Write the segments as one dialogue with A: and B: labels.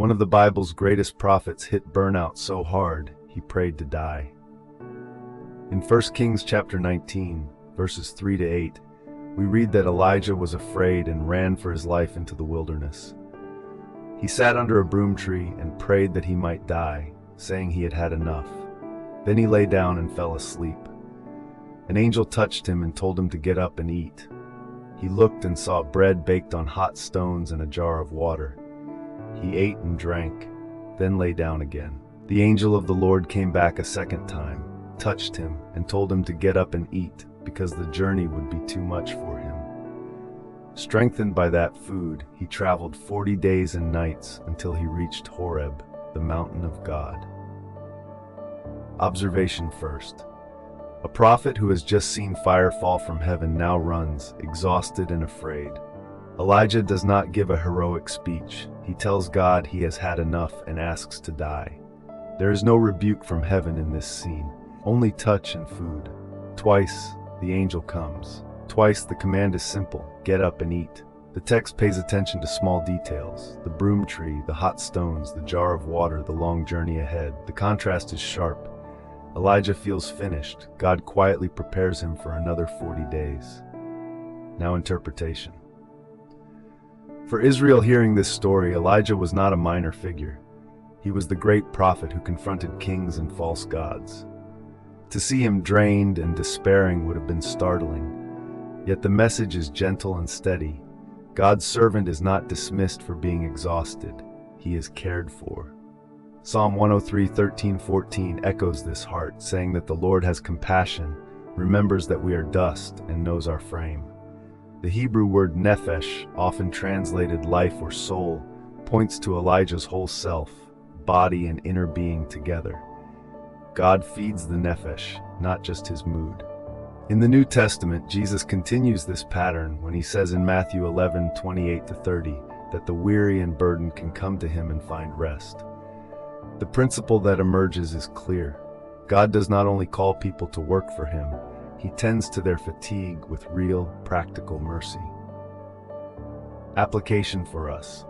A: One of the Bible's greatest prophets hit burnout so hard, he prayed to die. In 1 Kings chapter 19, verses 3 to 8, we read that Elijah was afraid and ran for his life into the wilderness. He sat under a broom tree and prayed that he might die, saying he had had enough. Then he lay down and fell asleep. An angel touched him and told him to get up and eat. He looked and saw bread baked on hot stones and a jar of water. He ate and drank, then lay down again. The angel of the Lord came back a second time, touched him, and told him to get up and eat, because the journey would be too much for him. Strengthened by that food, he traveled 40 days and nights until he reached Horeb, the mountain of God. Observation first. A prophet who has just seen fire fall from heaven now runs, exhausted and afraid. Elijah does not give a heroic speech. He tells God he has had enough and asks to die. There is no rebuke from heaven in this scene, only touch and food. Twice, the angel comes. Twice, the command is simple: get up and eat. The text pays attention to small details: the broom tree, the hot stones, the jar of water, the long journey ahead. The contrast is sharp. Elijah feels finished. God quietly prepares him for another 40 days. Now, interpretation. For Israel hearing this story, Elijah was not a minor figure. He was the great prophet who confronted kings and false gods. To see him drained and despairing would have been startling. Yet the message is gentle and steady. God's servant is not dismissed for being exhausted. He is cared for. Psalm 103:13-14 echoes this heart, saying that the Lord has compassion, remembers that we are dust, and knows our frame. The Hebrew word nephesh, often translated life or soul, points to Elijah's whole self, body and inner being together. God feeds the nephesh, not just his mood. In the New Testament, Jesus continues this pattern when he says in Matthew 11:28-30 that the weary and burdened can come to him and find rest. The principle that emerges is clear. God does not only call people to work for him, he tends to their fatigue with real, practical mercy. Application for us.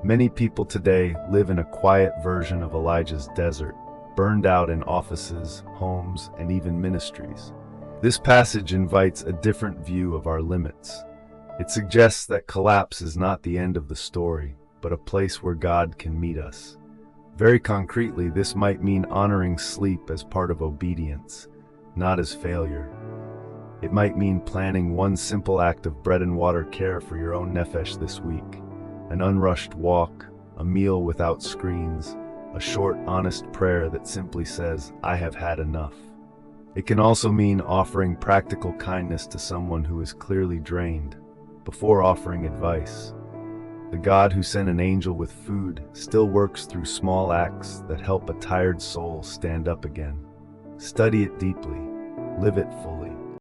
A: Many people today live in a quiet version of Elijah's desert, burned out in offices, homes, and even ministries. This passage invites a different view of our limits. It suggests that collapse is not the end of the story, but a place where God can meet us. Very concretely, this might mean honoring sleep as part of obedience, not as failure. It might mean planning one simple act of bread and water care for your own nephesh this week: an unrushed walk, a meal without screens, a short, honest prayer that simply says, "I have had enough." It can also mean offering practical kindness to someone who is clearly drained, before offering advice. The God who sent an angel with food still works through small acts that help a tired soul stand up again. Study it deeply, live it fully.